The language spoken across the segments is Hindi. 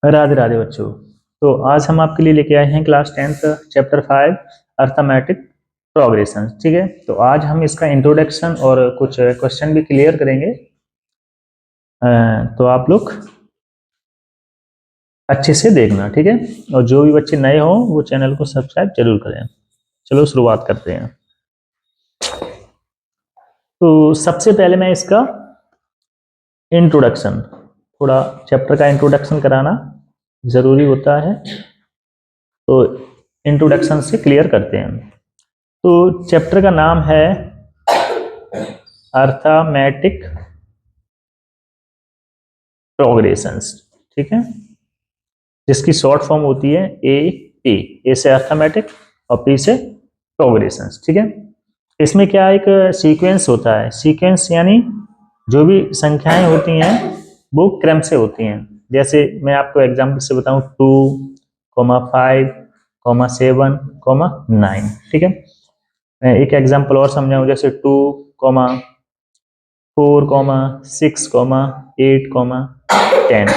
राधे राधे बच्चों। तो आज हम आपके लिए लेके आए हैं class 10th chapter 5 arithmetic progression. ठीक है, तो आज हम इसका इंट्रोडक्शन और कुछ क्वेश्चन भी क्लियर करेंगे। तो आप लोग अच्छे से देखना, ठीक है। और जो भी बच्चे नए हों वो चैनल को सब्सक्राइब जरूर करें। चलो शुरुआत करते हैं। तो सबसे पहले मैं इसका इंट्रोडक्शन, थोड़ा चैप्टर का इंट्रोडक्शन कराना जरूरी होता है, तो इंट्रोडक्शन से क्लियर करते हैं। तो चैप्टर का नाम है अर्थमेटिक प्रोग्रेशंस, ठीक है, जिसकी शॉर्ट फॉर्म होती है ए पी। ए से अर्थमेटिक और पी से प्रोग्रेशंस, ठीक है। इसमें क्या एक सीक्वेंस होता है। सीक्वेंस यानी जो भी संख्याएं होती हैं वो क्रम से होती हैं। जैसे मैं आपको एग्जांपल से बताऊं 2, 5, 7, 9, ठीक है। मैं एक एग्जांपल और समझाऊं, जैसे 2, 4, 6, 8, 10।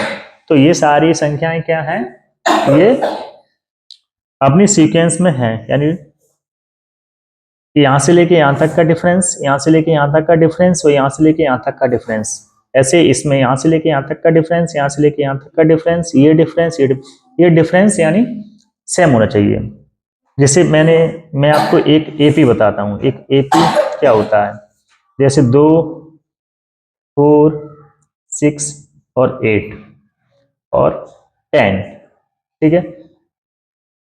तो ये सारी संख्याएं क्या हैं, ये अपनी सीक्वेंस में है, यानी यहां से लेके यहां तक का डिफरेंस, यहां से लेके यहां तक का डिफरेंस और यहां से लेके यहां तक का डिफरेंस। ऐसे इसमें यहां से लेके यहां तक का डिफरेंस, यहां से लेके यहां तक का डिफरेंस, ये डिफरेंस, ये डिफरेंस यानी सेम होना चाहिए। जैसे मैं आपको एक एपी बताता हूं। एक एपी क्या होता है, जैसे 2, 4, 6 और 8 और 10, ठीक है।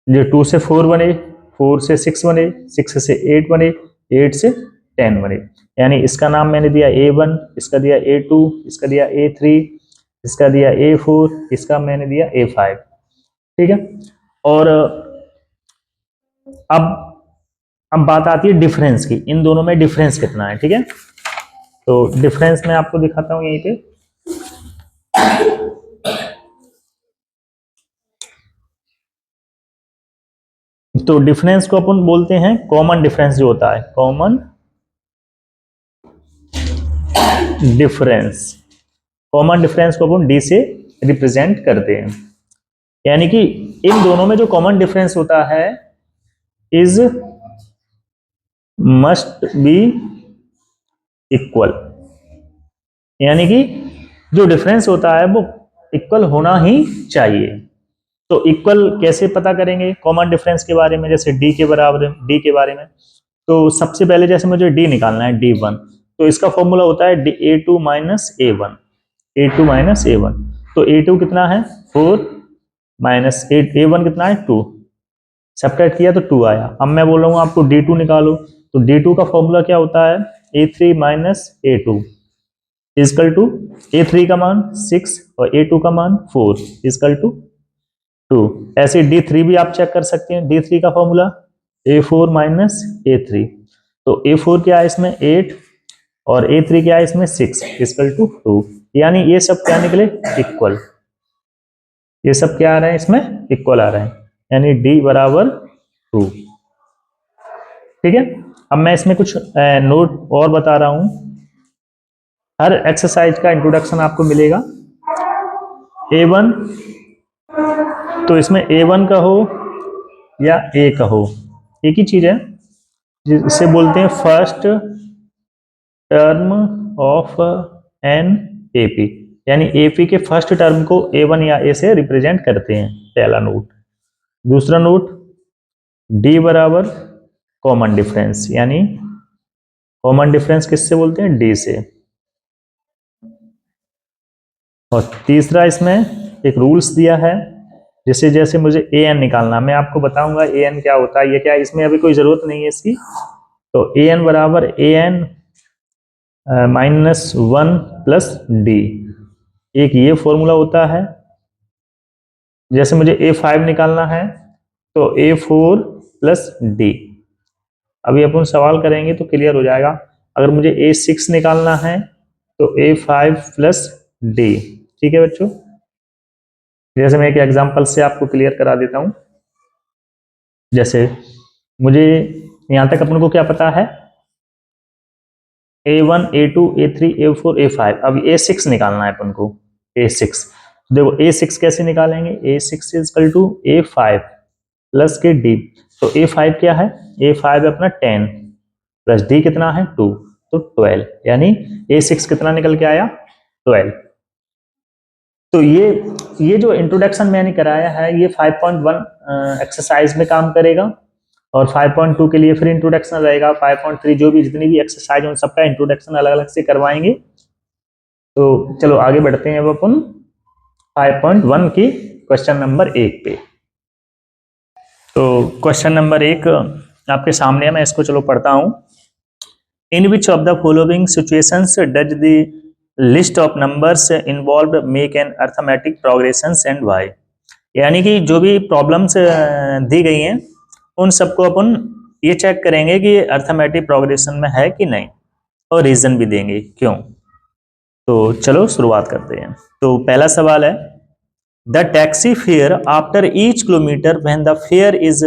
जो 2 से 4 बने, 4 से 6 बने, 6 से 8 बने, 8 से 10 बने। यानी इसका नाम मैंने दिया A1, इसका दिया A2, इसका दिया A3, इसका दिया A4, इसका मैंने दिया A5, ठीक है। और अब बात आती है डिफरेंस की। इन दोनों में डिफरेंस कितना है, ठीक है। तो डिफरेंस मैं आपको दिखाता हूं यहीं पे। तो डिफरेंस को अपन बोलते हैं कॉमन डिफरेंस, जो होता है कॉमन डिफरेंस। कॉमन डिफरेंस को अपन डी से रिप्रेजेंट करते हैं। यानी कि इन दोनों में जो कॉमन डिफरेंस होता है इज मस्ट बी इक्वल। यानी कि जो डिफरेंस होता है वो इक्वल होना ही चाहिए। तो इक्वल कैसे पता करेंगे कॉमन डिफरेंस के बारे में, जैसे डी के बराबर, डी के बारे में। तो सबसे पहले जैसे मुझे डी निकालना है, D1, तो इसका फॉर्मूला होता है A2 minus A1। A2 minus A1, तो A2 कितना है 4 माइनस A1 कितना है 2। सब्ट्रैक्ट किया तो 2 आया। अब मैं बोल रहा हूँ आपको D2 निकालो, तो D2 का फॉर्मूला क्या होता है A3 minus A2 is equal to A3 का मान 6 और A2 का मान 4 इजकल टू 2। ऐसे D3 भी आप चेक कर सकते हैं। D3 का फॉर्मूला A4 माइनस A3, तो A4 क्या है इसमें 8 और A3 क्या है इसमें 6 इजकल टू 2। यानी ये सब क्या निकले इक्वल। ये सब क्या आ रहा है इसमें इक्वल आ रहा है, यानी D बराबर 2, ठीक है। अब मैं इसमें कुछ नोट और बता रहा हूं। हर एक्सरसाइज का इंट्रोडक्शन आपको मिलेगा। A1, तो इसमें A1 का हो या A का हो, एक ही चीज है, जिसे बोलते हैं first term of an AP. यानी एपी के फर्स्ट टर्म को A1 या A से रिप्रेजेंट करते हैं, पहला नोट। दूसरा नोट डी बराबर कॉमन डिफरेंस, यानी कॉमन डिफरेंस किससे बोलते हैं डी से। और तीसरा इसमें एक रूल्स दिया है, जैसे जैसे मुझे ए एन निकालना, मैं आपको बताऊंगा ए एन क्या होता है। ये क्या है, इसमें अभी कोई जरूरत नहीं है इसकी। तो ए एन बराबर ए एन -1 प्लस डी, एक ये फॉर्मूला होता है। जैसे मुझे A5 निकालना है तो A4 प्लस डी। अभी अपन सवाल करेंगे तो क्लियर हो जाएगा। अगर मुझे A6 निकालना है तो A5 प्लस डी, ठीक है बच्चों। जैसे मैं एक एग्जांपल से आपको क्लियर करा देता हूं। जैसे मुझे यहां तक अपन को क्या पता है, A1, A2, A3, A4, A5। अब A6 निकालना है अपन को, A6। देखो A6 कैसे निकालेंगे, A6 is equal to A5 plus के D। तो A5 क्या है, A5 है अपना 10 प्लस D कितना है 2, तो 12, यानी A6 कितना निकल के आया 12। तो ये जो इंट्रोडक्शन मैंने कराया है ये 5.1 एक्सरसाइज में काम करेगा, और 5.2 के लिए फिर इंट्रोडक्शन रहेगा। 5.3 जो भी जितनी भी एक्सरसाइज उन सबका इंट्रोडक्शन अलग अलग से करवाएंगे। तो चलो आगे बढ़ते हैं अब अपन 5.1 की क्वेश्चन नंबर 1 पे। तो क्वेश्चन नंबर 1 आपके सामने है, मैं इसको चलो पढ़ता हूं। In which of the following situations does the list of numbers involve make an arithmetic progressions and why. यानी कि जो भी प्रॉब्लम्स दी गई हैं उन सबको अपन ये चेक करेंगे कि अर्थमेटिक प्रोग्रेशन में है कि नहीं, और रीजन भी देंगे क्यों। तो चलो शुरुआत करते हैं। तो पहला सवाल है, the taxi fare after each kilometre when the fair is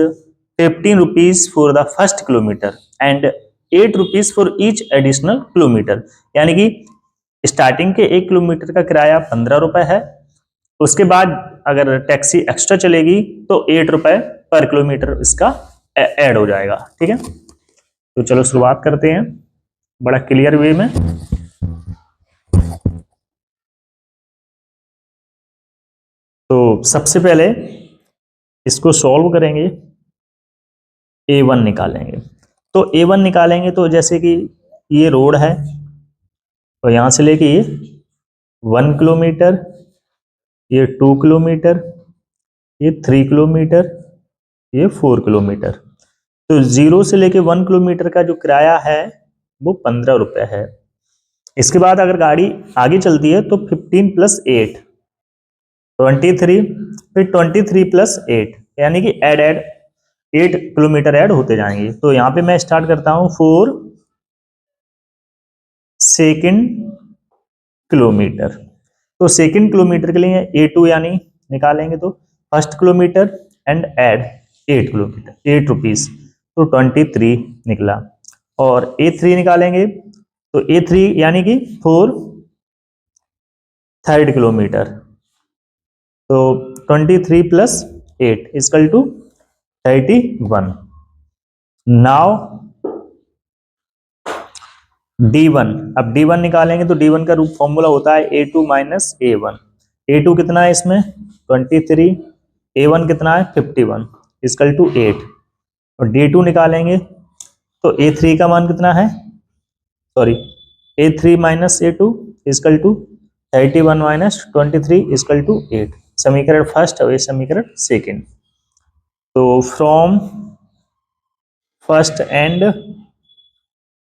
15 rupees for the first kilometre and 8 rupees for each additional kilometre. यानी कि स्टार्टिंग के 1 किलोमीटर का किराया 15 रुपए है, उसके बाद अगर टैक्सी एक्स्ट्रा चलेगी तो 8 रुपए पर किलोमीटर इसका ऐड हो जाएगा। ठीक है, तो चलो शुरुआत करते हैं बड़ा क्लियर वे में। तो सबसे पहले इसको सॉल्व करेंगे, A1 निकालेंगे। तो A1 निकालेंगे तो जैसे कि ये रोड है, तो यहां से लेके ये 1 किलोमीटर, ये 2 किलोमीटर, ये 3 किलोमीटर, ये 4 किलोमीटर। तो 0 से लेके 1 किलोमीटर का जो किराया है वो 15 रुपए है। इसके बाद अगर गाड़ी आगे चलती है तो 15 प्लस 8 23, फिर 23 प्लस 8, यानी कि ऐड 8 किलोमीटर ऐड होते जाएंगे। तो यहाँ पे मैं स्टार्ट करता हूँ 4 सेकेंड किलोमीटर। तो सेकेंड किलोमीटर के लिए A2 यानी निकालेंगे तो first kilometre and add 8 kilometre 8 rupees, तो 23 निकला। और A3 निकालेंगे तो A3 यानी कि 4 थर्ड किलोमीटर, तो 23 plus 8 equal to 31। Now D1, अब D1 निकालेंगे तो D1 का रूप फॉर्मूला होता है A2 माइनस A1। A2 कितना है इसमें 23, A1 कितना है 51 इक्वल टू 8। और D2 निकालेंगे तो A3 का मान कितना है, sorry A3 minus A2 equal to 31 minus 23 equal to 8। समीकरण फर्स्ट और ये समीकरण सेकेंड। तो from first and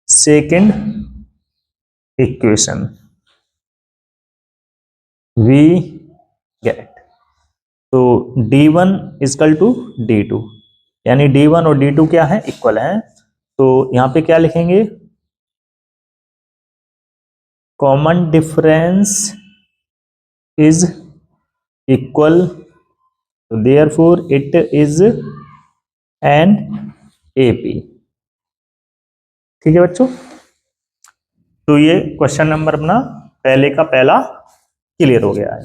second equation we get, तो D1 इक्वल टू D2, यानी D1 और D2 क्या है इक्वल है। तो यहां पे क्या लिखेंगे, कॉमन डिफरेंस इज इक्वल, तो therefore it is an AP। ठीक है बच्चों, तो ये क्वेश्चन नंबर अपना पहले का पहला क्लियर हो गया है।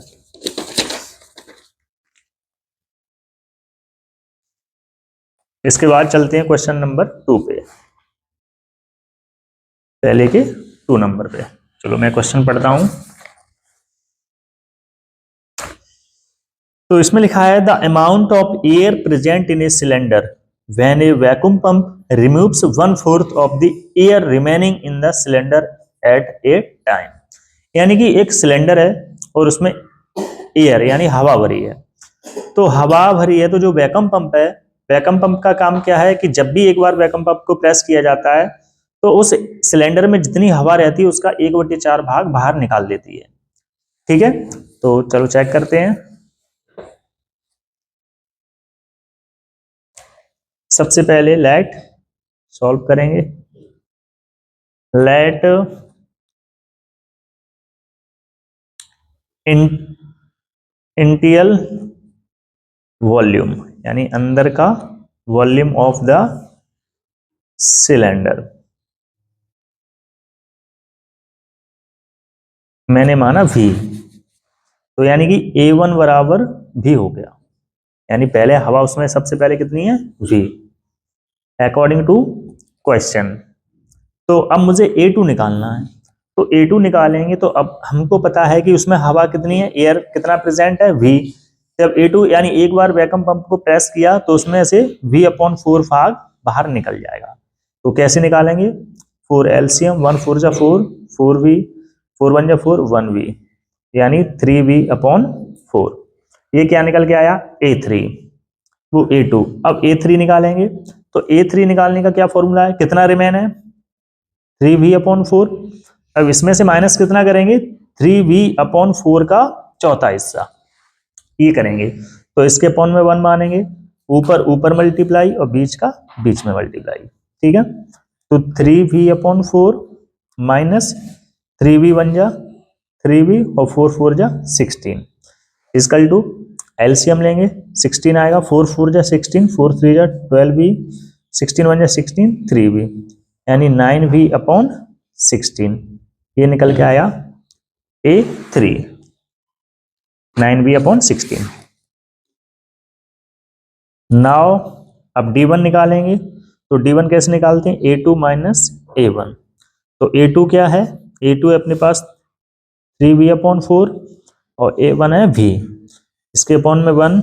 इसके बाद चलते हैं क्वेश्चन नंबर 2 पे, पहले के 2 नंबर पे। चलो मैं क्वेश्चन पढ़ता हूं। तो इसमें लिखा है the amount of air present in a cylinder when A vacuum pump removes 1/4 of the air remaining in the cylinder eight A time. यानी कि एक सिलेंडर है और उसमें एयर यानी हवा भरी है। तो हवा भरी है तो जो वैक्यूम पंप है, वैक्यूम पंप का काम क्या है कि जब भी एक बार वैक्यूम पंप को प्रेस किया जाता है तो उस सिलेंडर में जितनी हवा रहती है उसका 1/4 भाग बाहर निकाल देती है। ठीक है, तो चलो चेक करते हैं। सबसे पहले लेट सॉल्व करेंगे। लेट इंटियल वॉल्यूम, यानी अंदर का वॉल्यूम ऑफ द सिलेंडर, मैंने माना V। तो यानी कि A1 बराबर V हो गया, यानी पहले हवा उसमें सबसे पहले कितनी है, V, अकॉर्डिंग टू क्वेश्चन। तो अब मुझे A2 निकालना है, तो A2 निकालेंगे तो अब हमको पता है कि उसमें हवा कितनी है, एयर कितना प्रेजेंट है, V। जब A2 यानी एक बार वैक्यूम पंप को प्रेस किया तो उसमें से V/4 भाग बाहर निकल जाएगा। तो कैसे निकालेंगे, 4 एलसीएम, 1 4 जा 4, 4V, 4 1 जा 4, 1V, यानी 3V/4। ये क्या निकल के आया, A3, वो A2। अब A3 निकालेंगे, तो A3 निकालने का क्या फॉर्मूला है, कितना रिमेन है, 3V/4। अब इसमें से माइनस कितना करेंगे, 3V/4 का चौथा हिस्सा, ये करेंगे। तो इसके अपॉन में 1 मानेंगे, ऊपर ऊपर मल्टीप्लाई और बीच का बीच में मल्टीप्लाई, ठीक है। तो 3V/4 माइनस 3V 1 जा 3V और 4 4 जा 16 इजकल टू एलसीएम लेंगे, 16 आएगा, 4 4 जा 16, 4 3 जा 12V, 16 1 जा 16, 3V, यानी 9V/16। ये निकल के आया A3, 9V/16। नाउ अब D1 निकालेंगे, तो D1 कैसे निकालते हैं, A2 माइनस A1। तो A2 क्या है, A2 है अपने पास 3V/4 और A1 है V, इसके अपॉन में 1,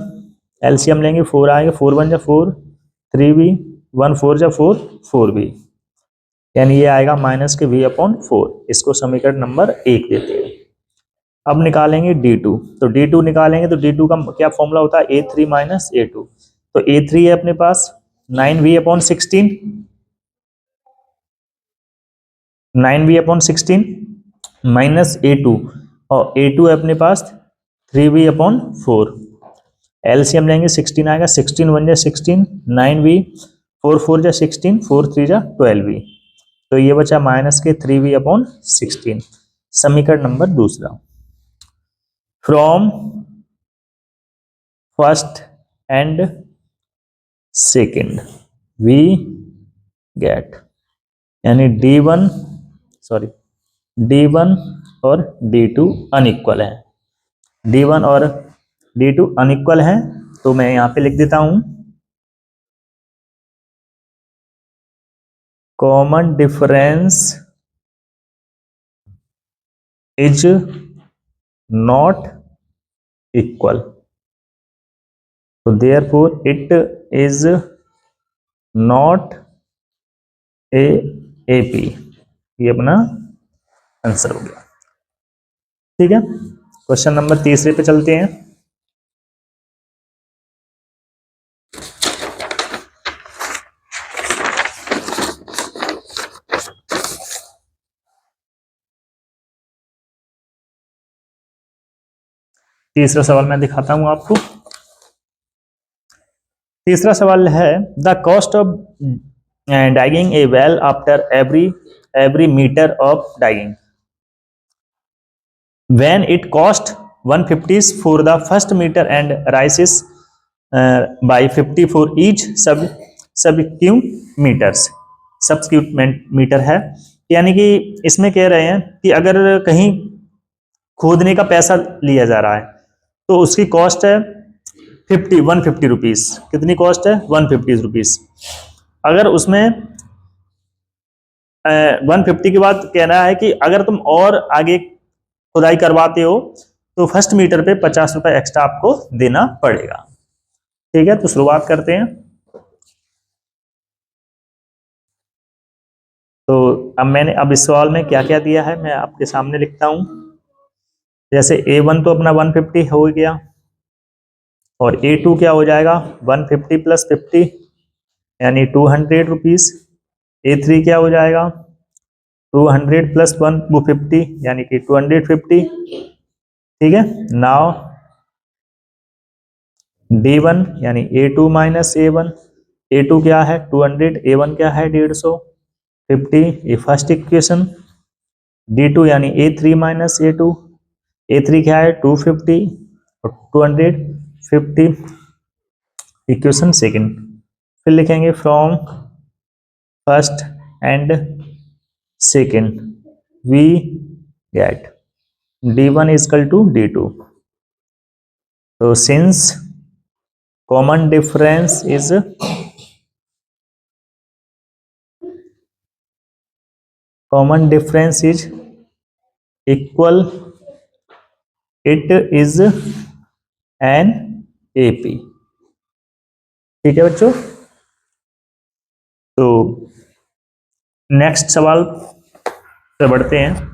एलसीएम लेंगे, 4 आएगा, 4 1 जा 4, 3V, 1 4 जा 4, 4V, यानी ये आएगा माइनस के V/4। इसको समीकरण नंबर 1 देते हैं। अब निकालेंगे D2, तो D2 निकालेंगे तो D2 का क्या फॉर्मूला होता है, A3 माइनस A2। तो A3 है अपने पास 9V/16, 9V/16 माइनस A2, और A2 है अपने पास 3V/4। एलसीएम लेंगे, 16 आएगा, 16 1 जा 16, 9V, 4 4 जा 16, 4 3 जा 12V, तो ये बचा माइनस के 3V/16। समीकरण नंबर दूसरा, from first and second we get, यानी D1 और D2 अनइक्वल है, D1 और D2 अनइक्वल है, तो मैं यहां पे लिख देता हूं, common difference is not equal, तो therefore it is not a AP, ये अपना आंसर हो गया, ठीक है। क्वेश्चन नंबर तीसरे पे चलते हैं। तीसरा सवाल मैं दिखाता हूं आपको। तीसरा सवाल है, the cost of digging a well after every metre of digging, when it cost 150 for the first meter and rises by 50 for each subsequent meter है, यानी कि इसमें कह रहे हैं कि अगर कहीं खोदने का पैसा लिया जा रहा है तो उसकी कॉस्ट है 150 रुपीज, कितनी कॉस्ट है, 150 रुपीज। अगर उसमें 150 के बाद कहना है कि अगर तुम और आगे खुदाई करवाते हो तो फर्स्ट मीटर पे 50 रुपए एक्स्ट्रा आपको देना पड़ेगा, ठीक है। तो शुरुआत करते हैं। तो अब इस सवाल में क्या क्या दिया है मैं आपके सामने लिखता हूं। जैसे A1 तो अपना 150 हो गया, और A2 क्या हो जाएगा, 150 प्लस 50 यानी 200 रुपीज। A3 क्या हो जाएगा, 200 प्लस 1 वो 50 यानी कि 250, ठीक है। नाउ D1 यानी A2 माइनस A1, A2 क्या है 200, A1 क्या है 150, ये फर्स्ट इक्वेशन। D2 यानी A3 माइनस A2, A3 क्या है 250 और 250, इक्वेशन सेकंड। फिर लिखेंगे from first and second we get D1 equal to D2, तो since common difference is equal, it is an AP. ठीक है बच्चों, तो नेक्स्ट सवाल पे बढ़ते हैं।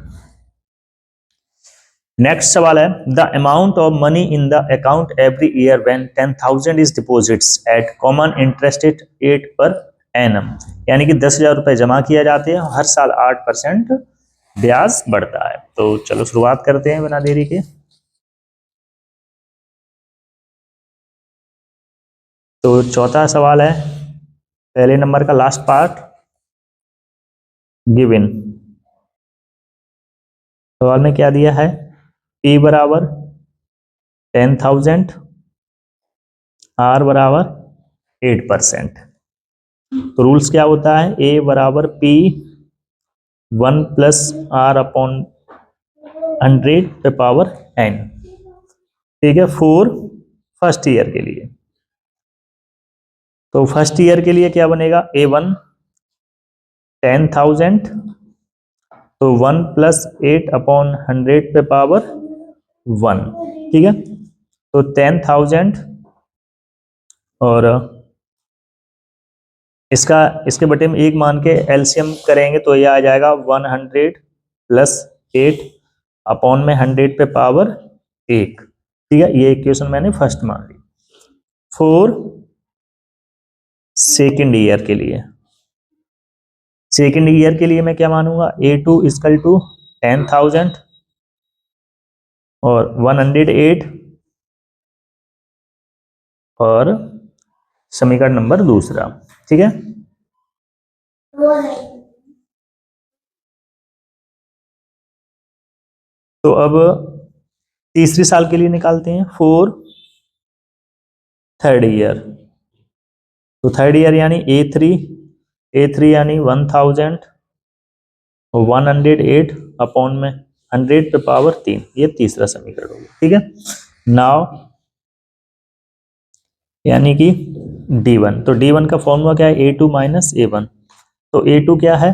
नेक्स्ट सवाल है, the amount of money in the account every year when 10,000 is deposits at common interest rate 8 per annum, यानी कि 10,000 रुपए जमा किया जाते हैं, हर साल 8% ब्याज बढ़ता है। तो चलो शुरुआत करते हैं बिना देरी के। तो चौथा सवाल है, पहले नंबर का लास्ट पार्ट, गिवन। सवाल में क्या दिया है, P बराबर 10,000, R बराबर 8%। तो रूल्स क्या होता है, A बराबर P 1 प्लस R अपॉन 100 पे पावर n। ठीक है, फॉर फर्स्ट ईयर के लिए। तो फर्स्ट ईयर के लिए क्या बनेगा, A1 10,000, तो 1 प्लस 8 अपॉन 100 पे पावर 1। ठीक है, तो 10,000 और इसके बटे में एक मान के एलसीएम करेंगे तो ये आ जाएगा 100 प्लस 8 अपॉन में 100 पे पावर 1। ठीक है, ये इक्वेशन मैंने फर्स्ट मान ली। फॉर सेकेंड ईयर के लिए, सेकेंड ईयर के लिए मैं क्या मानूंगा, A2 इक्वल टू 10,000 और 108 और समीकरण नंबर दूसरा। ठीक है, तो अब तीसरी साल के लिए निकालते हैं, फॉर थर्ड ईयर। तो थर्ड ईयर यानी A3 यानी 1000 और 108 अपॉन में 100 पे पावर 3, ये तीसरा समीकरण होगा। ठीक है, नाउ यानी कि D1, तो D1 का फॉर्मूला क्या है, A2 माइनस A1। तो A2 क्या है,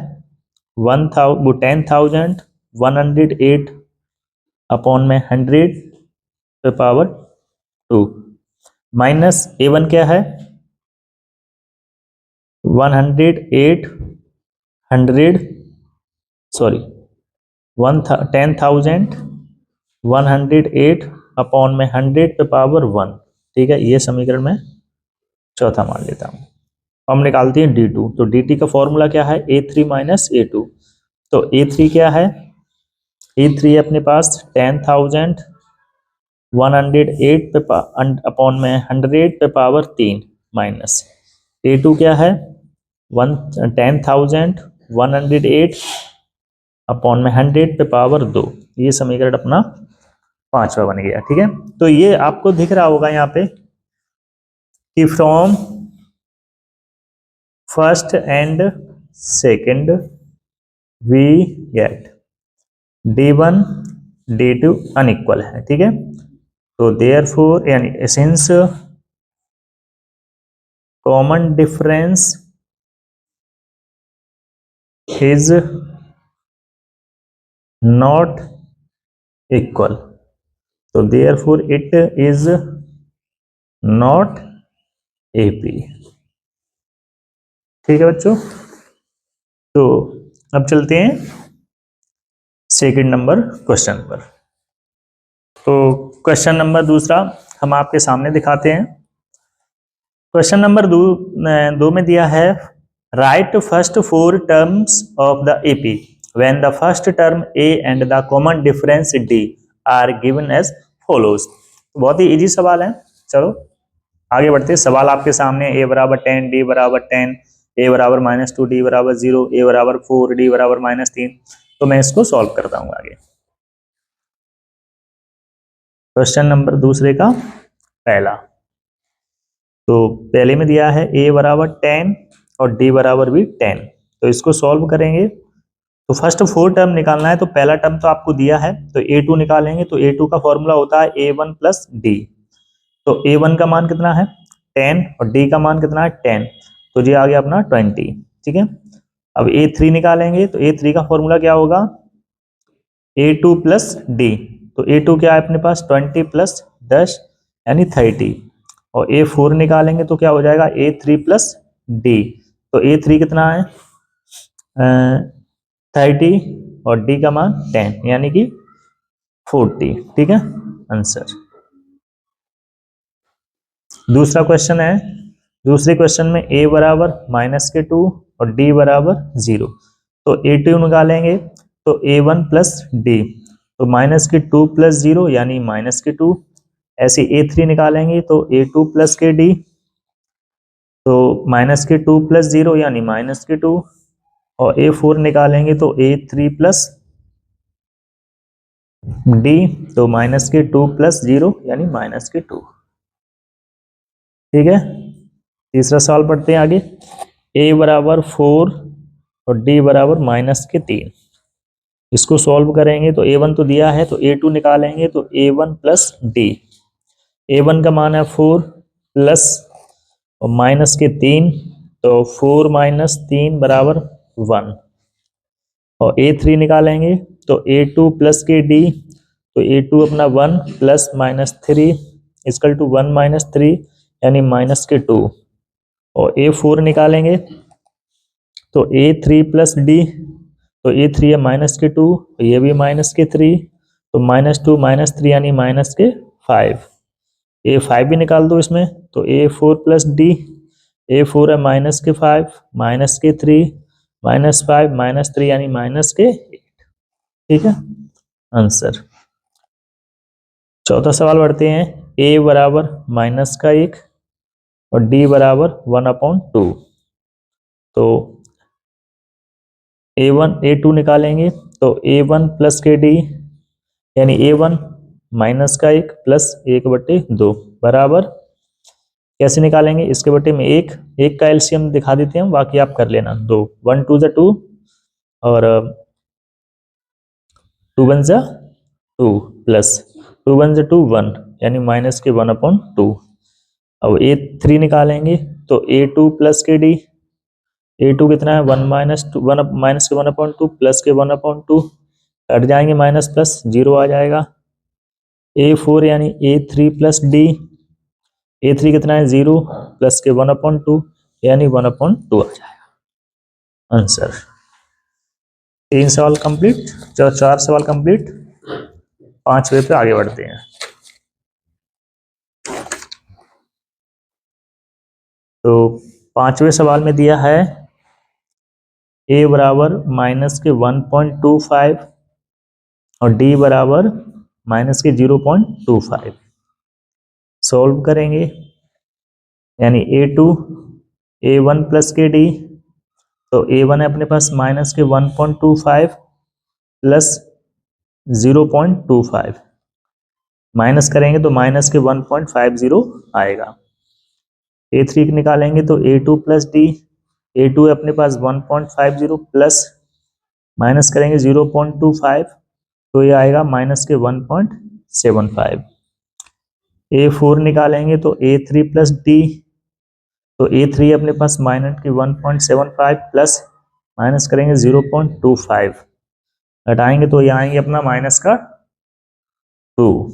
10,000 108 अपॉन में 100 पे पावर 2 माइनस A1 क्या है, 108 100 सॉरी 10,000 108 अपॉन में 100 पे पावर 1। ठीक है, ये समीकरण में चौथा मान लेता हूं। हम निकालते हैं D2, तो DT का फॉर्मूला क्या है, A3 माइनस A2। तो A3 क्या है, A3 अपने पास 10,000 108 पे अपॉन में 100 पे पावर 3 माइनस A2 क्या है, 10,000 108 अपॉन में 100 पे पावर 2। ये समीकरण अपना पांचवा बन गया। ठीक है, तो ये आपको दिख रहा होगा यहाँ पे कि from first and second we get D1 D2 unequal है। ठीक है, तो देयरफॉर यानी since common difference is not equal, तो therefore it is not AP. ठीक है बच्चों, तो अब चलते हैं सेकंड नंबर क्वेश्चन पर। तो क्वेश्चन नंबर दूसरा हम आपके सामने दिखाते हैं। क्वेश्चन नंबर दो में दिया है, write first 4 terms of the AP when the first term a and the common difference d are given as follows. बहुत ही इजी सवाल है, चलो आगे बढ़ते हैं। सवाल आपके सामने, ए बराबर 10, डी बराबर 10, ए बराबर -2, डी बराबर 0, ए बराबर 4, डी बराबर -3। तो मैं इसको सॉल्व करता हूँ आगे। क्वेश्चन नंबर दूसरे का पहला, तो पहले में दिया है ए बराबर 10 और डी बराबर भी 10। तो इसको सॉल्व करेंगे तो फर्स्ट 4 टर्म निकालना है। तो पहला टर्म तो आपको दिया है, तो A2 निकालेंगे। तो A2 का फॉर्मूला होता है A1 प्लस डी। तो A1 का मान कितना है 10 और D का मान कितना है 10, तो ये आ गया अपना 20। ठीक है, अब A3 निकालेंगे तो A3 का फॉर्मूला क्या होगा A2 प्लस D। तो A2 क्या है अपने पास 20 प्लस 10 यानी 30, और A4 निकालेंगे तो क्या हो जाएगा A3 प्लस D। तो A3 कितना है 30 और D का मान 10 यानी कि 40। ठीक है आंसर। दूसरा क्वेश्चन है, दूसरे क्वेश्चन में A बराबर -2 और D बराबर 0, तो A2 निकालेंगे तो A1 प्लस D, तो -2 प्लस 0 यानी -2, ऐसे A3 निकालेंगे तो A2 प्लस के D, तो -2 प्लस 0 यानी -2, और A4 निकालेंगे तो A3 प्लस D, तो -2 प्लस 0 यानी -2। ठीक है, तीसरा सवाल पढ़ते हैं आगे। A बराबर 4 और D बराबर -3, इसको सॉल्व करेंगे तो A1 तो दिया है तो A2 निकालेंगे तो A1 प्लस D। A1 का मान है 4 प्लस और -3, तो 4 - 3 बराबर 1, और A3 निकालेंगे तो A2 प्लस के D, तो A2 अपना 1 प्लस -3 इक्वल टू 1 - 3 यानी -2, और A4 निकालेंगे तो A3 प्लस D, तो A3 है -2, ये भी -3, तो -2 -3 यानी -5, A5 भी निकाल दो इसमें तो A4 प्लस D, A4 है -5 -3 -5 -3 यानी -8। ठीक है आंसर। चौथा सवाल पढ़ते हैं। A बराबर -1 और D बराबर 1/2, तो A2 निकालेंगे तो A1 प्लस के D यानी A1 -1 प्लस 1/2 बराबर, कैसे निकालेंगे इसके बटे में एक का एलसीएम दिखा देते हैं, बाकी आप कर लेना। 2 1 2 2 और 2 1 2 प्लस 2 1 2 1 यानी -1/2। अब A3 निकालेंगे तो A2 प्लस के D, A2 कितना है 1 -1/2 प्लस के 1/2, कट जाएंगे माइनस प्लस 0 आ जाएगा। A4 यानी A3 प्लस D, A3 कितना है 0 प्लस के 1/2 यानी 1/2 आ जाएगा आंसर। 3 सवाल कंप्लीट, 4 सवाल कंप्लीट, 5वें पे आगे बढ़ते हैं। तो 5वें सवाल में दिया है A बराबर -1.25 और D बराबर -0.25। सॉल्व करेंगे यानी A2 A1 प्लस के D, तो A1 है अपने पास -1.25 प्लस 0.25, माइनस करेंगे तो -1.50 आएगा। A3 निकालेंगे तो A2 प्लस D, A2 है अपने पास 1.50 प्लस माइनस करेंगे 0.25, तो ये आएगा -1.75। A4 निकालेंगे तो A3 प्लस D, तो A3 अपने पास -1.75 प्लस माइनस करेंगे 0.25, घटाएंगे तो ये आएंगे अपना -2।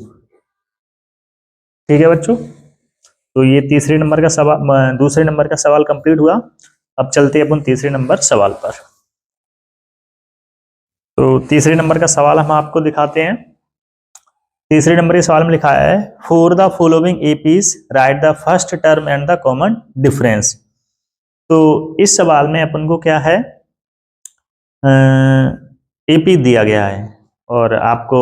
ठीक है बच्चों, तो ये तीसरे नंबर का सवाल, दूसरे नंबर का सवाल कंप्लीट हुआ। अब चलते हैं अपन तीसरे नंबर सवाल पर। तो तीसरे नंबर का सवाल हम आपको दिखाते हैं। तीसरे नंबर के सवाल में लिखा है for the following APs right the first term and the common difference. तो इस सवाल में अपन को क्या है एपी दिया गया है और आपको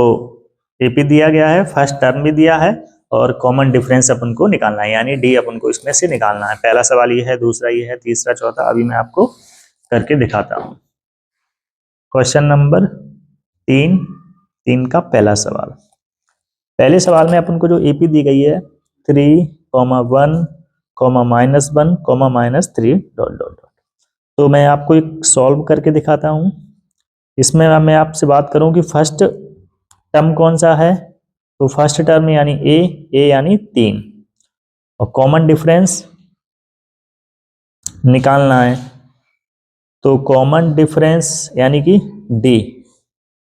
एपी दिया गया है, फर्स्ट टर्म भी दिया है और कॉमन डिफरेंस अपन को निकालना है, यानी डी अपन को इसमें से निकालना है। पहला सवाल ये है, दूसरा ये है, तीसरा चौथा अभी मैं आपको करके दिखाता हूं। क्वेश्चन नंबर 3 का पहला सवाल। पहले सवाल में अपन को जो एपी दी गई है 3, 1, -1, -3 ... तो मैं आपको एक सॉल्व करके दिखाता हूं। इसमें मैं आपसे बात करूं कि फर्स्ट टर्म कौन सा है, तो फर्स्ट टर्म यानी ए यानी 3, और कॉमन डिफरेंस निकालना है। तो कॉमन डिफरेंस यानी कि डी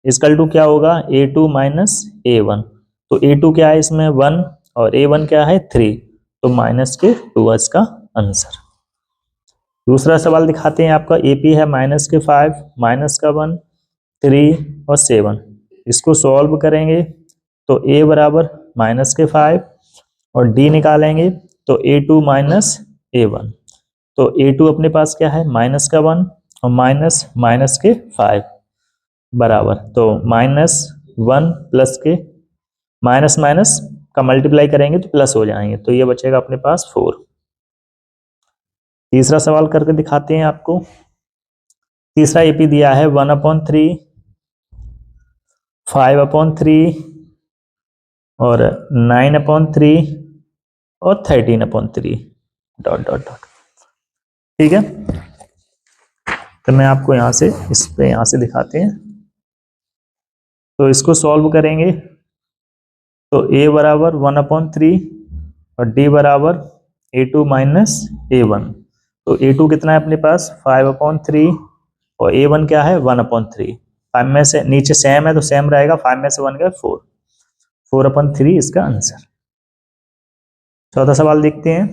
इक्वल टू क्या होगा, A2 माइनस A1। तो A2 क्या है इसमें 1 और A1 क्या है 3, तो माइनस के 2 इसका आंसर। दूसरा सवाल दिखाते हैं आपका, AP है माइनस के 5, माइनस का 1, 3 और 7। इसको सॉल्व करेंगे तो A बराबर माइनस के 5 और D निकालेंगे तो A2 माइनस A1। तो A2 अपने पास क्या है माइनस का 1 और माइनस माइनस के 5 बराबर, तो -1 प्लस के माइनस माइनस का मल्टीप्लाई करेंगे तो प्लस हो जाएंगे, तो ये बचेगा अपने पास 4। तीसरा सवाल करके दिखाते हैं आपको। तीसरा AP दिया है 1/3, 5/3 और 9/3 और 13/3 डॉट डॉट डॉट। ठीक है, तो मैं आपको यहां से इस पे यहां से दिखाते हैं। तो इसको सॉल्व करेंगे तो A बराबर 1/3 और D बराबर A2 माइनस A1। तो A2 कितना है अपने पास 5/3 और A1 क्या है 1/3। 5 में से नीचे सेम है तो सेम रहेगा, 5 में से 1 गया 4, 4/3 इसका आंसर। चौथा सवाल देखते हैं।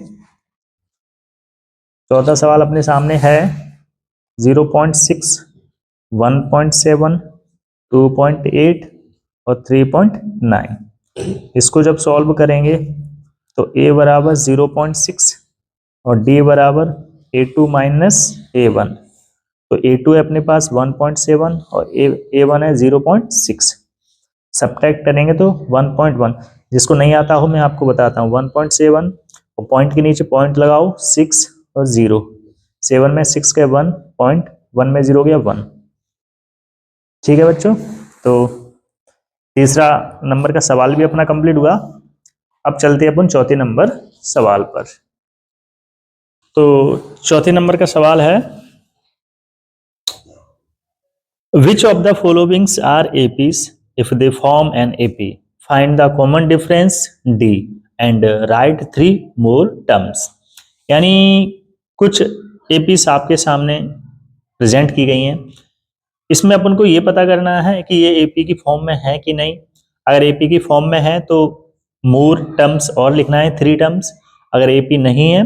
चौथा सवाल अपने सामने है 0.6, 1.7, 2.8 और 3.9। इसको जब सॉल्व करेंगे तो A बराबर 0.6 और D बराबर A2 माइनस A1। तो A2 है अपने पास 1.7 और A1 है 0.6। सब्ट्रैक्ट करेंगे तो 1.1। जिसको नहीं आता हो मैं आपको बताता हूँ, 1.7 और पॉइंट के नीचे पॉइंट लगाओ 6 और 0, 7 में 6 के 1 पॉइंट, 1 में 0 गया 1। ठीक है बच्चों, तो तीसरा नंबर का सवाल भी अपना कंप्लीट हुआ। अब चलते हैं अपन चौथे नंबर सवाल पर। तो चौथे नंबर का सवाल है, Which of the followings are APs if they form an AP? Find the common difference D and write 3 more terms। यानी कुछ APs आपके सामने प्रेजेंट की गई हैं, इसमें अपन को ये पता करना है कि ये AP की फॉर्म में है कि नहीं। अगर AP की फॉर्म में है तो मोर टर्म्स और लिखना है 3 टर्म्स, अगर AP नहीं है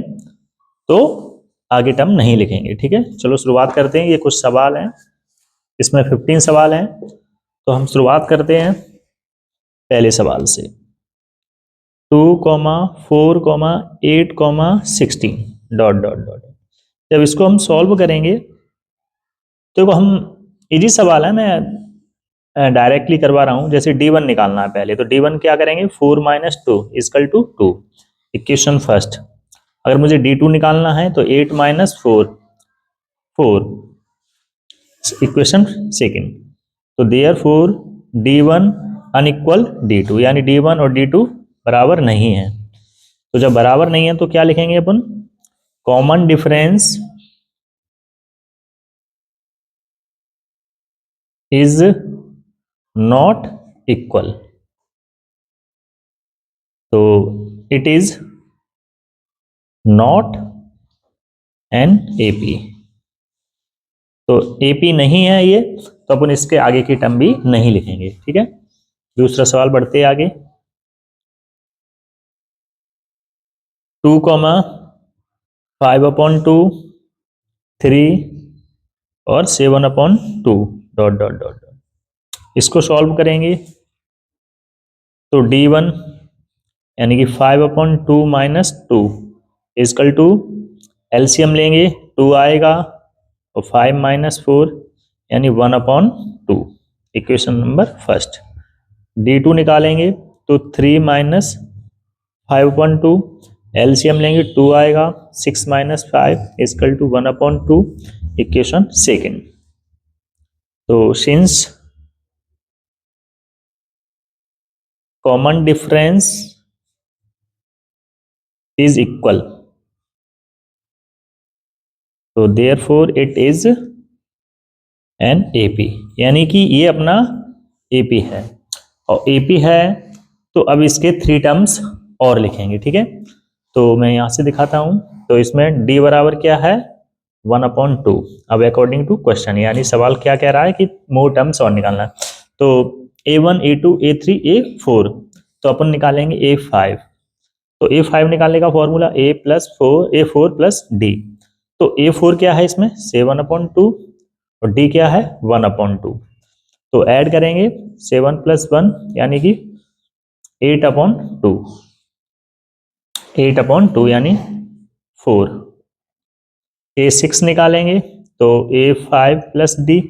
तो आगे टर्म नहीं लिखेंगे। ठीक है, चलो शुरुआत करते हैं। ये कुछ सवाल हैं, इसमें 15 सवाल हैं, तो हम शुरुआत करते हैं पहले सवाल से। 2, 4, 8, 16 डॉट डॉट डॉट। जब इसको हम सॉल्व करेंगे तो हम इजी सवाल है, मैं डायरेक्टली करवा रहा हूं। जैसे D1 निकालना है पहले, तो D1 क्या करेंगे 4 minus 2 equal to 2, equation first. अगर मुझे D2 निकालना है तो 8 माइनस 4, 4, इक्वेशन सेकेंड। तो देयरफॉर D1 अनइक्वल D2, यानी D1 और D2 बराबर नहीं है। तो जब बराबर नहीं है तो क्या लिखेंगे अपन, common difference is not equal. तो it is not an AP। तो AP नहीं है ये, तो अपन इसके आगे की टर्म भी नहीं लिखेंगे। ठीक है, दूसरा सवाल बढ़ते हैं आगे। 2, 5/2, 3 और 7/2 डॉट डॉट डॉट। इसको सॉल्व करेंगे तो D1 यानी कि 5/2 माइनस 2 इजकल टू, एलसीएम लेंगे 2 आएगा और 5 माइनस 4 यानी 1/2, इक्वेशन नंबर फर्स्ट। D2 निकालेंगे तो 3 माइनस 5/2, एलसीएम लेंगे 2 आएगा, 6 minus 5 is equal to 1/2, equation second. तो since common difference is equal, तो therefore it is an AP, यानी कि ये अपना AP है। और AP है तो अब इसके 3 टर्म्स और लिखेंगे। ठीक है, तो मैं यहाँ से दिखाता हूँ। तो इसमें डी बराबर क्या है 1/2। अब अकॉर्डिंग टू क्वेश्चन, यानी सवाल क्या कह रहा है कि मोर टर्म्स और निकालना है। तो A1 A2 A3 A4, तो अपन निकालेंगे A5। तो A5 निकालने का फॉर्मूला A4 प्लस डी। तो A4 क्या है इसमें 7/2 और D क्या है 1/2। तो ऐड करेंगे 7 + 1 यानी कि 8/2, 8/2 यानी 4। A6 निकालेंगे तो A5 प्लस D।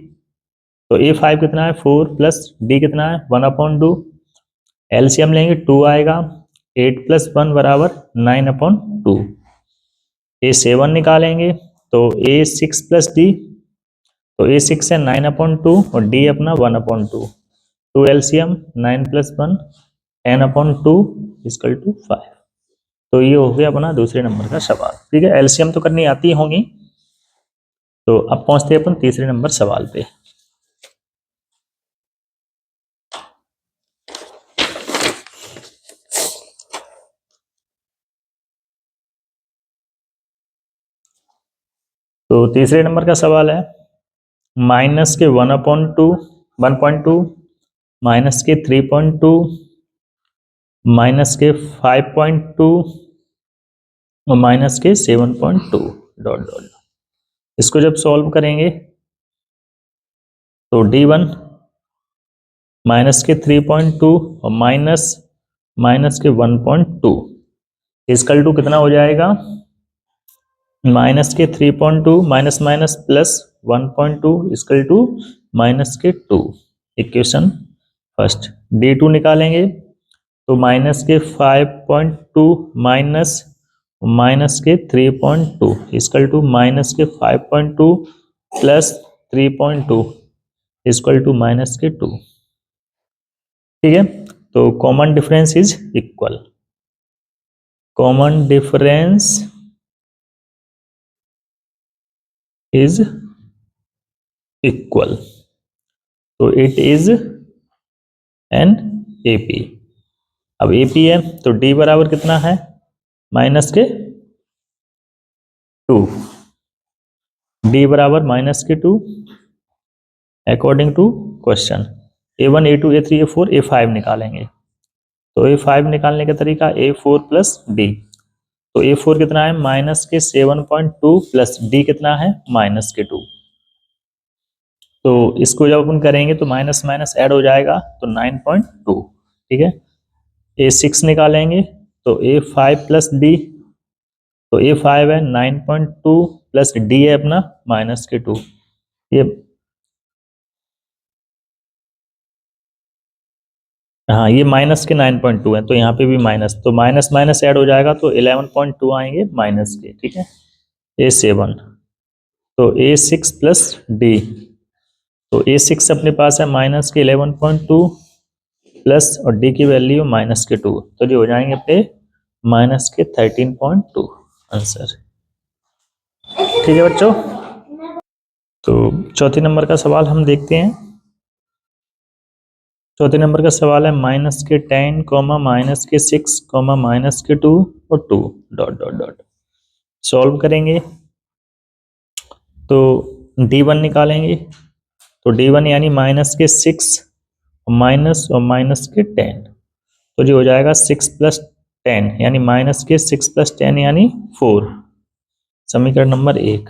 तो A5 कितना है 4 प्लस D कितना है 1/2। एलसीएम लेंगे 2 आएगा, 8 + 1 बराबर 9/2। A7 निकालेंगे तो A6 प्लस D। तो A6 है 9/2 और D अपना 1/2। 2 एलसीएम 9 + 1 10/2 = 5। तो ये हो गया अपना दूसरे नंबर का सवाल। ठीक है, एलसीएम तो करनी आती होंगी। तो अब पहुंचते हैं अपन तीसरे नंबर सवाल पे। तो तीसरे नंबर का सवाल है माइनस के 1/2 माइनस के 3.2 माइनस के 5.2 और माइनस के 7.2 डॉट डॉट। इसको जब सॉल्व करेंगे तो D1 माइनस के 3.2 और माइनस के 1.2 इसकल टू कितना हो जाएगा, माइनस के 3.2 minus minus plus 1.2 equal to minus के 2। Equation first. D2 निकालेंगे तो माइनस के 5.2 माइनस के 3.2 इसकल टू माइनस के 5.2 प्लस 3.2 इक्वल टू माइनस के 2। ठीक है, तो common difference is equal. Common difference is equal, तो इट इज एन एपी। अब एपी है तो डी बराबर कितना है माइनस के 2। डी बराबर माइनस के 2 according to question. A1 A2 A3 A4 A5 निकालेंगे। तो A5 निकालने का तरीका A4 प्लस डी। तो A4 कितना है माइनस के 7.2 प्लस डी कितना है माइनस के 2। तो इसको जब अपन करेंगे तो माइनस माइनस ऐड हो जाएगा तो 9.2। ठीक है, A6 निकालेंगे तो A5 प्लस डी। तो A5 है 9.2 प्लस डी है अपना माइनस के 2। ये हाँ, ये माइनस के 9.2 है तो यहाँ पे भी माइनस, तो माइनस माइनस ऐड हो जाएगा तो 11.2 आएंगे माइनस के। ठीक है, A7 तो A6 प्लस डी। तो A6 अपने पास है माइनस के 11.2 प्लस और डी की वैल्यू माइनस के 2, तो जो हो जाएंगे अपने माइनस के 13.2 आंसर। ठीक है बच्चों, तो चौथे नंबर का सवाल हम देखते हैं। चौथे नंबर का सवाल है माइनस के 10 माइनस के 6 माइनस के 2 और 2 डॉट डॉट डॉट। सॉल्व करेंगे तो D1 निकालेंगे। तो D1 यानी माइनस के 6 और माइनस के 10, तो जो हो जाएगा 6 + 10 यानी माइनस के 6 + 10 यानी 4। समीकरण नंबर 1।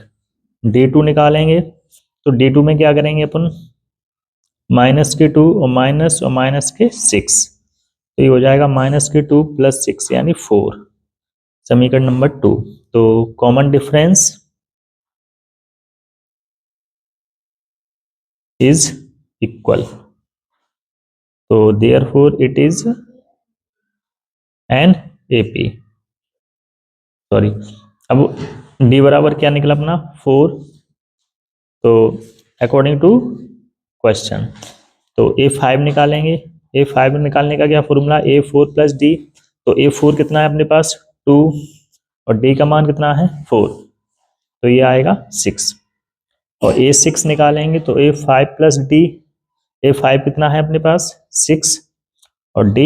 D2 निकालेंगे तो D2 में क्या करेंगे अपन माइनस के 2 और माइनस के 6, तो ये हो जाएगा माइनस के 2 + 6 यानी 4। समीकरण नंबर 2। तो कॉमन डिफरेंस इज इक्वल, तो therefore it is an AP. Sorry, अब डी बराबर क्या निकला अपना 4। तो अकॉर्डिंग टू क्वेश्चन तो A5 निकालेंगे। A5 निकालने का क्या फॉर्मूला A4 + D। तो A4 कितना है अपने पास 2 और D का मान कितना है 4, तो ये आएगा 6। और A6 निकालेंगे तो A5 + D। A5 कितना है अपने पास 6 और D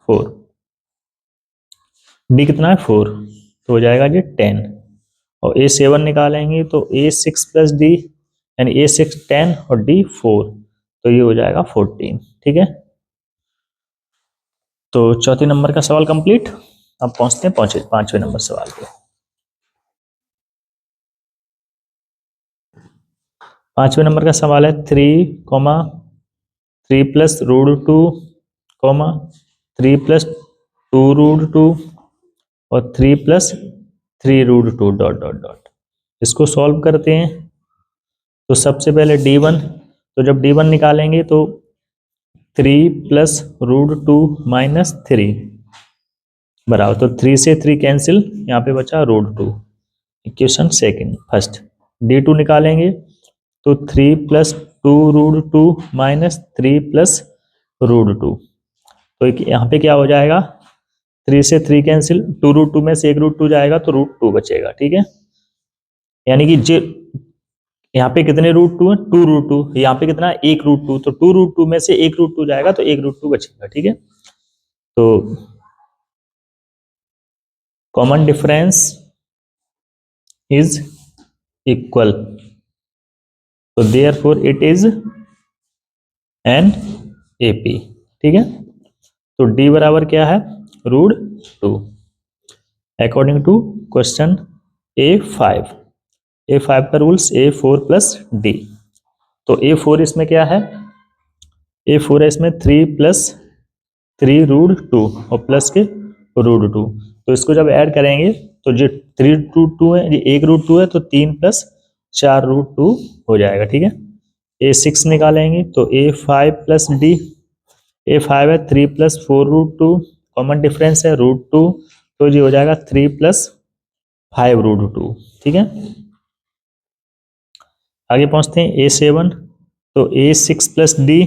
4। D कितना है 4। तो हो जाएगा जी 10, और A7 निकालेंगे तो A6 प्लस D यानी A6 10 और D 4, तो ये हो जाएगा 14। ठीक है, तो चौथे नंबर का सवाल कंप्लीट। अब पहुंचते हैं पांचवें नंबर सवाल पे। पांचवें नंबर का सवाल है 3 प्लस रूट 2 3 प्लस 2 रूट 2 और 3 plus 3 root 2 dot dot dot. इसको सॉल्व करते हैं। तो सबसे पहले D1, तो जब D1 निकालेंगे तो 3 प्लस रूट 2 माइनस 3 बराबर, तो 3 से 3 कैंसिल, यहाँ पे बचा root 2। Equation second first. D2 निकालेंगे तो 3 plus 2 root 2 minus 3 plus root 2, तो यहाँ पे क्या हो जाएगा, 3 से 3 कैंसिल, 2 रूट 2 में से 1 रूट 2 जाएगा तो रूट 2 बचेगा। ठीक है, यानी कि जे यहाँ पे कितने रूट 2 है, 2 रूट 2, यहाँ पे कितना है 1 रूट 2, तो 2 रूट 2 में से 1 रूट 2 जाएगा तो 1 रूट 2 बचेगा। ठीक है, तो कॉमन डिफरेंस इज इक्वल, तो therefore it is an AP. ठीक है, तो डी बराबर क्या है, root 2, according to question A5 का रूल्स A4 प्लस डी। तो A4 इसमें क्या है, A4 है इसमें 3 प्लस 3 रूट 2 और प्लस के रूट 2, तो इसको जब ऐड करेंगे तो जो 3 रूट 2 है, ये 1 रूट 2 है, तो 3 प्लस 4 रूट 2 हो जाएगा। ठीक है, A6 निकालेंगे तो A5 प्लस डी, A5 है 3 प्लस 4 रूट 2, कॉमन डिफरेंस है रूट 2, तो ये हो जाएगा 3 प्लस 5 रूट 2। ठीक है, आगे पहुंचते हैं A7, तो A6 प्लस डी,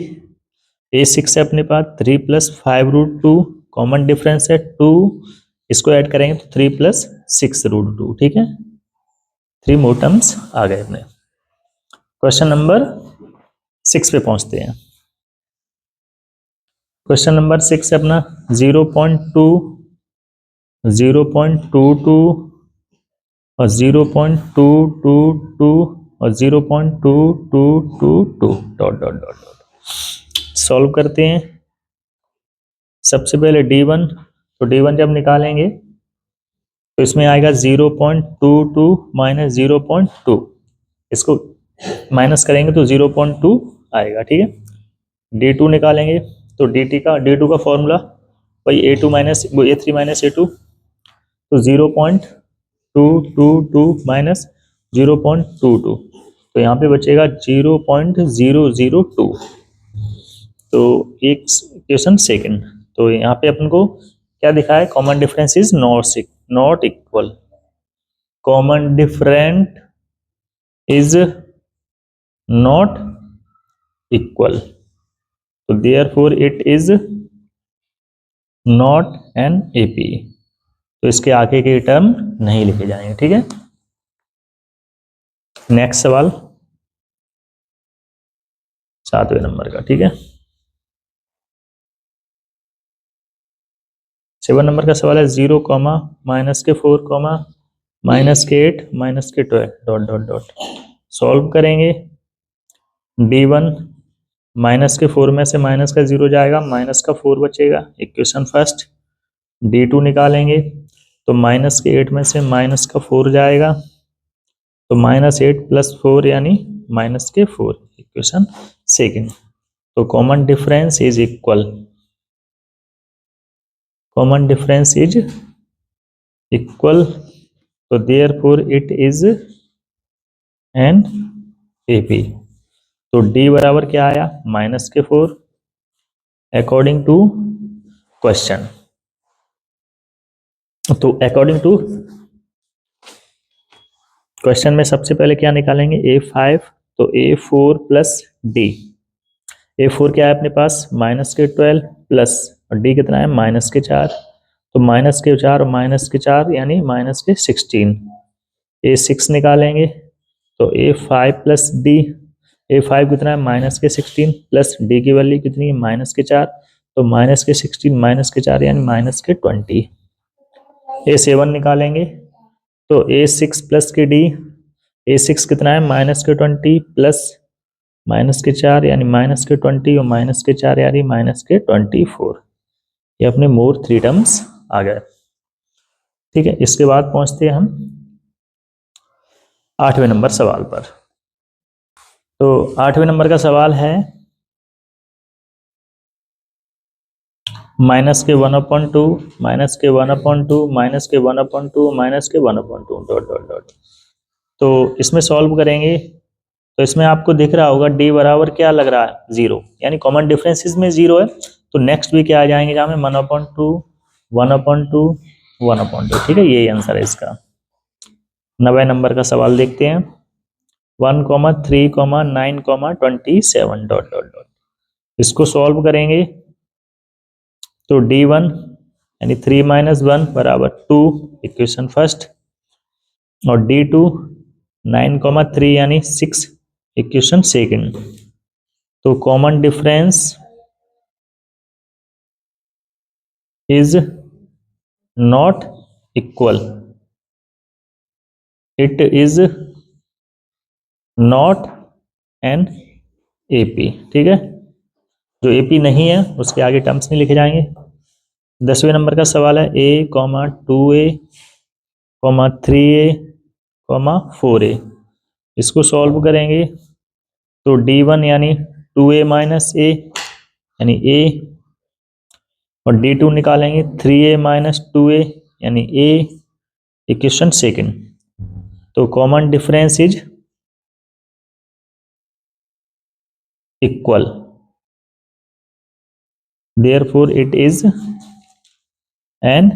A6 है अपने पास 3 प्लस 5 रूट 2, कॉमन डिफरेंस है 2, इसको ऐड करेंगे तो 3 प्लस 6 रूट 2। ठीक है, 3 मोर टर्म्स आ गए अपने। क्वेश्चन नंबर 6 पे पहुंचते हैं। क्वेश्चन नंबर 6 है अपना 0.2, 0.22 और 0.222 और 0.2222 dot dot dot dot. Solve करते हैं। सबसे पहले D1, तो D1 जब निकालेंगे तो इसमें आएगा 0.22 माइनस 0.2, इसको माइनस करेंगे तो 0.2 आएगा। ठीक है, D2 निकालेंगे तो D2 का फॉर्मूला वही A2 minus A3 minus A2, तो 0.222 माइनस 0.22, तो यहाँ पे बचेगा 0.002। तो एक इक्वेशन सेकंड, तो यहाँ पे अपन को क्या दिखा है, common difference is not equal, common different is not equal, तो therefore it is not an AP, तो इसके आगे के टर्म नहीं लिखे जाएंगे। ठीक है, नेक्स्ट सवाल 7वें नंबर का। ठीक है, 7 नंबर का सवाल है 0, माइनस के 4, माइनस के 8, माइनस के 12 डॉट डॉट डॉट। सॉल्व करेंगे। D1, माइनस के 4 में से माइनस का 0 जाएगा, माइनस का 4 बचेगा, इक्वेशन फर्स्ट। D2 निकालेंगे तो माइनस के 8 में से माइनस का 4 जाएगा, तो माइनस 8 प्लस 4 यानी माइनस के 4, इक्वेशन सेकंड। तो common difference is equal, common difference is equal, तो therefore it is an AP. तो D बराबर क्या आया, माइनस के 4, अकॉर्डिंग टू क्वेश्चन। तो अकॉर्डिंग टू क्वेश्चन में सबसे पहले क्या निकालेंगे, A5, तो A4 प्लस डी। A4 क्या है अपने पास, माइनस के 12 प्लस, और D कितना है, माइनस के 4, तो माइनस के 4 और माइनस के 4 यानी माइनस के 16। A6 निकालेंगे तो A5 प्लस डी, A5 कितना है, माइनस के 16 प्लस D की वैल्यू कितनी है, माइनस के 4, तो माइनस के 16 माइनस के 4 यानी माइनस के 20। A7 निकालेंगे तो a6 प्लस के d, a6 कितना है -20 प्लस -4 यानी -20 और -4 यानी -24। ये अपने मोर 3 टर्म्स आ गए। ठीक है, इसके बाद पहुंचते हैं हम 8वें नंबर सवाल पर। तो 8वें नंबर का सवाल है -1/2 -1/2 -1/2 -1/2 डॉट डॉट डॉट। तो इसमें सॉल्व करेंगे तो इसमें आपको दिख रहा होगा d बराबर क्या लग रहा है 0, यानी कॉमन डिफरेंसेस में 0 है। तो नेक्स्ट भी क्या आ जाएंगे जहाँ में 1/2 1/2 1/2। ठीक है, यही आंसर है इसका। 9वें नंबर का सवाल देखते हैं 1,3,9,27 डॉट डॉट डॉट। इसको सॉल्व करेंगे तो d1 यानी 3 - 1 बराबर 2 इक्वेशन फर्स्ट, और d2 9,3 यानी 6 इक्वेशन सेकंड। तो common difference is not equal, it is not an AP. ठीक है, जो एपी नहीं है उसके आगे टर्म्स नहीं लिखे जाएंगे। 10वें नंबर का सवाल है a, 2a, 3a, 4a। इसको सॉल्व करेंगे तो d1 यानी 2a माइनस a यानी a, और d2 निकालेंगे 3a माइनस 2a यानी a इक्वेशन सेकंड। तो common difference is equal, therefore it is an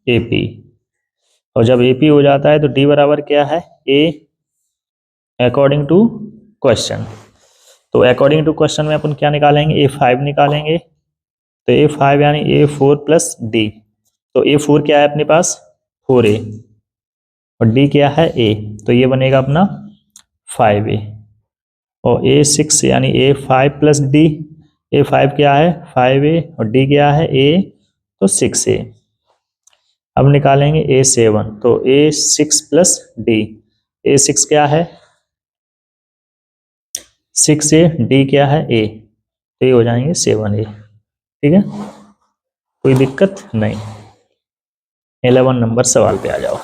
AP. और जब एपी हो जाता है तो d बराबर क्या है a अकॉर्डिंग टू क्वेश्चन। तो अकॉर्डिंग टू क्वेश्चन में अपन क्या निकालेंगे a5 निकालेंगे। तो a5 यानी a4 प्लस d। तो a4 क्या है अपने पास 4a, और d क्या है a, तो ये बनेगा अपना 5a। और a6 यानी a5 प्लस d, a5 क्या है 5a और d क्या है a, तो 6a। अब निकालेंगे a7, तो a6 प्लस d, a6 क्या है 6a, d क्या है a, तो ये हो जाएंगे 7a। ठीक है, कोई दिक्कत नहीं। 11 नंबर सवाल पे आ जाओ।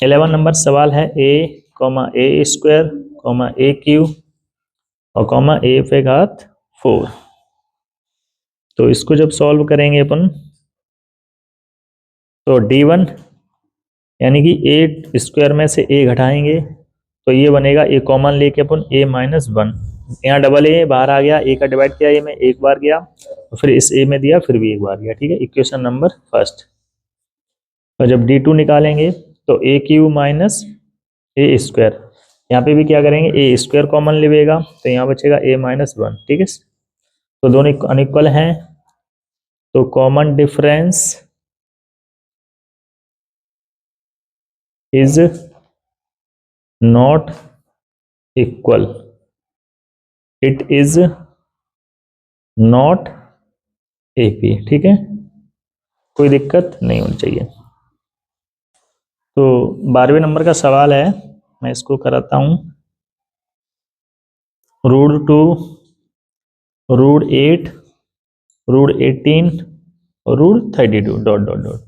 11 नंबर सवाल है a, a square, a Q और a पे घात 4। तो इसको जब सॉल्व करेंगे अपन तो d1 यानी कि a स्क्वायर में से a घटाएंगे तो ये बनेगा a कॉमन लेके अपन a माइनस 1, यहाँ डबल a बाहर आ गया, a का डिवाइड किया a में एक बार गया, तो फिर इस a में दिया फिर भी एक बार गया। ठीक है, इक्वेशन नंबर फर्स्ट। और जब d2 निकालेंगे तो a Q minus a square, यहाँ पे भी क्या करेंगे a स्क्वायर कॉमन लेगा तो यहाँ बचेगा a माइनस 1। ठीक है, तो दोनों अनइक्वल हैं, तो common difference is not equal, it is not AP. ठीक है, कोई दिक्कत नहीं होनी चाहिए। तो 12वें नंबर का सवाल है, मैं इसको कराता हूं √2, √8, √18 और √32 डॉट डॉट डॉट।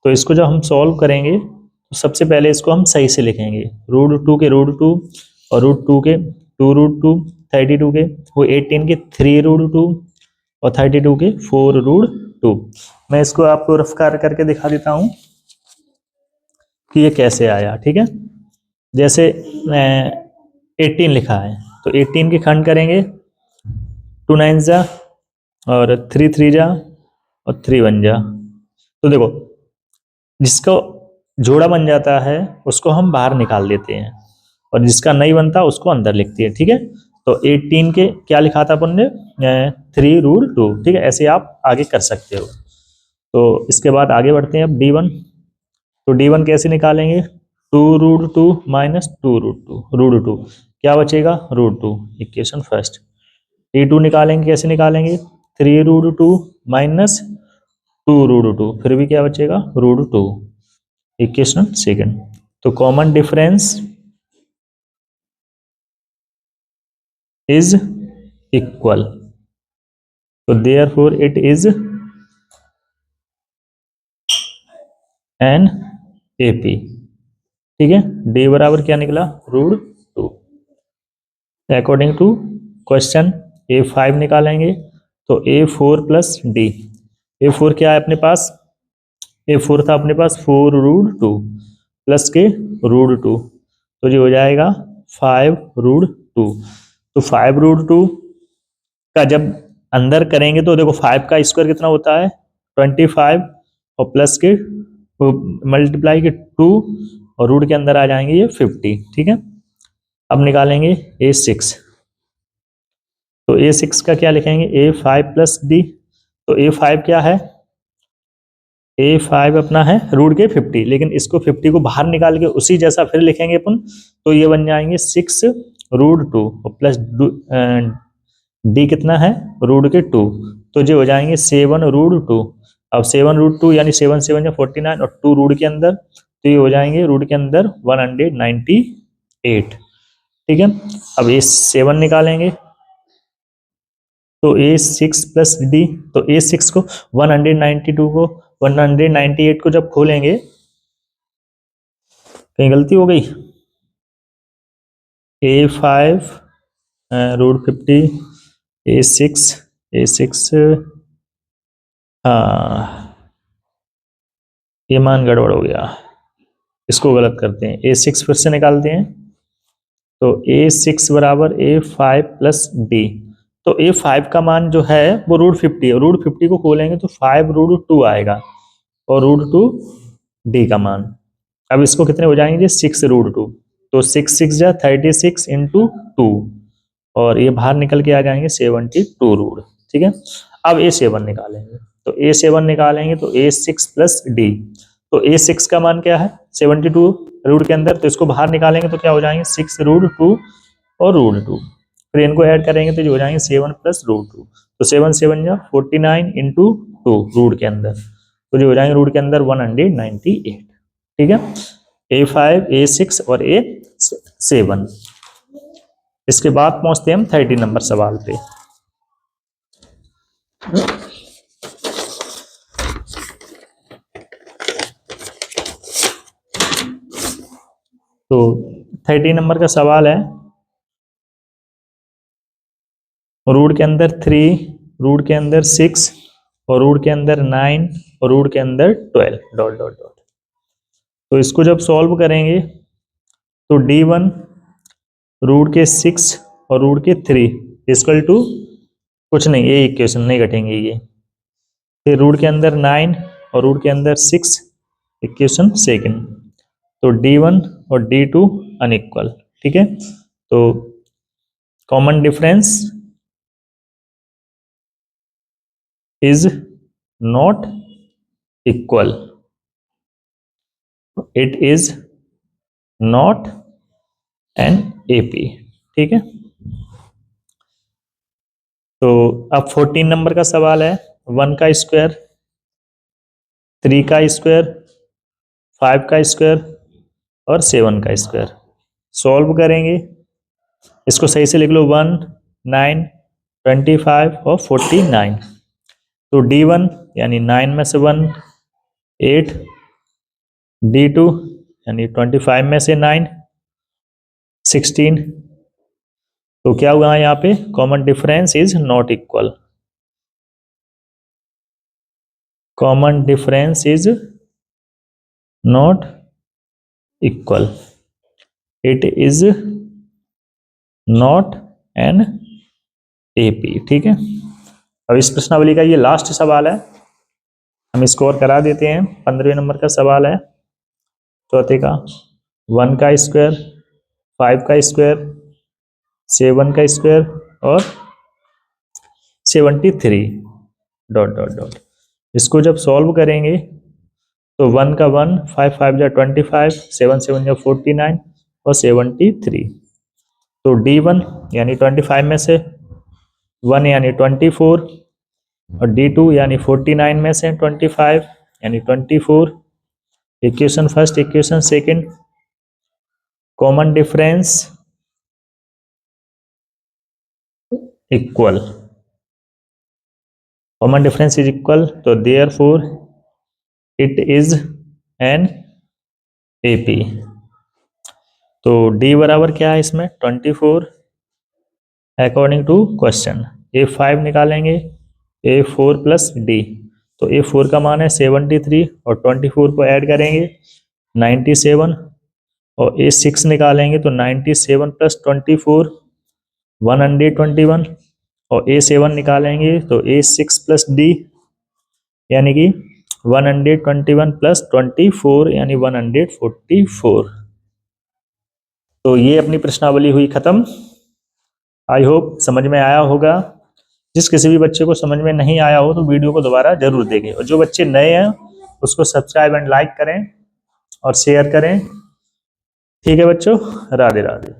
तो इसको जब हम सॉल्व करेंगे तो सबसे पहले इसको हम सही से लिखेंगे, √2 के √2 और √2 के 2√2, 32 के वो 18 के 3√2 और 32 के 4√2। मैं इसको आपको रफ करके दिखा देता हूं कि ये कैसे आया। ठीक है, जैसे 18 लिखा है तो 18 के खंड करेंगे, 2 9 जा और 3 3 जा और 3 1 जा। तो देखो जिसका जोड़ा बन जाता है उसको हम बाहर निकाल देते हैं और जिसका नहीं बनता उसको अंदर लिखते हैं। ठीक है, तो 18 के क्या लिखा था अपन ने 3√2। ठीक है, ऐसे आप आगे कर सकते हो। तो इसके बाद आगे बढ़ते हैं अब d1। तो d1 कैसे निकालेंगे 2√2 माइनस 2√2 क्या बचेगा √2 इक्वेशन फर्स्ट। d2 निकालेंगे कैसे निकालेंगे 3√2 माइनस 2√2 फिर भी क्या बचेगा √2। Equation second. तो कॉमन डिफरेंस इज इक्वल, तो therefore it is an AP. ठीक है, डी बराबर क्या निकला, √2। अकॉर्डिंग टू क्वेश्चन A5 निकालेंगे, तो A4 प्लस डी। A4 क्या है अपने पास, A4 था अपने पास 4√2 प्लस के √2, तो ये हो जाएगा 5√2। तो 5√2 का जब अंदर करेंगे तो देखो 5 का स्क्वायर कितना होता है 25, और प्लस के मल्टीप्लाई के 2, और रूट के अंदर आ जाएंगे ये 50। ठीक है, अब निकालेंगे A6। तो A6 का क्या लिखेंगे, A5 प्लस डी। तो A5 क्या है, A5 अपना है रूट के 50, लेकिन इसको 50 को बाहर निकाल के उसी जैसा फिर लिखेंगे अपन, तो ये बन जाएंगे 6√2 और प्लस डी कितना है रूट के 2, तो जो हो जाएंगे 7√2। अब 7√2 यानी 7 7 49 और 2 रूट के अंदर, तो ये हो जाएंगे रूट के अंदर 198। ठीक है, अब ये 7 निकालेंगे, तो A6 प्लस डी। तो A6 को 192 को 198 को जब खोलेंगे, कहीं गलती हो गई, A5 √50, A6 हाँ ये मान गड़बड़ हो गया, इसको गलत करते हैं, A6 फिर से निकालते हैं। तो A6 बराबर A5 प्लस डी। तो A5 का मान जो है वो √50 है, √50 को खोलेंगे तो 5√2 आएगा, और √2 डी का मान। अब इसको कितने हो जाएंगे 6√2, तो 6 6 36 इंटू 2, और ये बाहर निकल के आ जाएंगे 72 रूट। ठीक है, अब A7 निकालेंगे, तो A7 निकालेंगे तो A6 प्लस डी। तो A6 का मान क्या है 72 रूट के अंदर, तो इसको बाहर निकालेंगे तो क्या हो जाएंगे 6√2 और √2, फिर इनको ऐड करेंगे तो जो हो जाएंगे 7 प्लस √2, तो 7 7 या 49 इंटू 2 रूट के अंदर, तो जो हो जाएंगे रूट के अंदर 198। ठीक है, A5 A6 और A7। इसके बाद पहुंचते हैं हम 30 नंबर सवाल पे। तो 30 नंबर का सवाल है, रूट के अंदर 3, रूट के अंदर 6 और रूट के अंदर 9 और रूट के अंदर 12 डॉट डॉट डॉट। तो इसको जब सॉल्व करेंगे तो D1 रूट के 6 और रूट के 3 इक्वल टू कुछ नहीं, ये इक्वेशन नहीं घटेंगे ये। फिर रूट के अंदर 9 और रूट के अंदर 6, इक्वेशन सेकंड। तो D1 और D2 अनइक्वल। ठीक है, तो common difference is not equal, it is not an AP. ठीक है, तो अब 14 नंबर का सवाल है, 1 का स्क्वायर, 3 का स्क्वायर, 5 का स्क्वायर और 7 का स्क्वायर। सॉल्व करेंगे, इसको सही से लिख लो, 1 9 25 और 49। तो D1 यानी 9 में से 1 8, D2 यानी 25 में से 9 16। तो क्या हुआ यहाँ पे, common difference is not equal, common difference is not equal, it is not an AP. ठीक है, अब इस प्रश्नावली का ये लास्ट सवाल है, हम स्कोर करा देते हैं। 15वें नंबर का सवाल है, चौथे का, 1 का स्क्वायर, 5 का स्क्वायर, 7 का स्क्वायर और 73 डॉट डॉट डॉट। इसको जब सॉल्व करेंगे तो 1 का 1, 5 5 जा 25, 7 7 जा 49 और 73। तो D1 यानी 25 में से 1 यानी 24 और D2 यानी 49 में से 25 यानी 24 equation first, equation second, common difference equal, common difference is equal, तो therefore it is an AP. तो डी बराबर क्या है इसमें 24 अकॉर्डिंग टू क्वेश्चन। A5 निकालेंगे, A4 प्लस डी, तो A4 का मान है 73 और 24 को ऐड करेंगे 97, और A6 निकालेंगे तो 97 प्लस 24 121, और A7 निकालेंगे तो A6 प्लस डी यानी कि 121 प्लस 24 यानी 144। तो ये अपनी प्रश्नावली हुई खत्म। आई होप समझ में आया होगा। जिस किसी भी बच्चे को समझ में नहीं आया हो तो वीडियो को दोबारा जरूर देखें, और जो बच्चे नए हैं उसको सब्सक्राइब एंड लाइक करें और शेयर करें। ठीक है बच्चों, राधे राधे।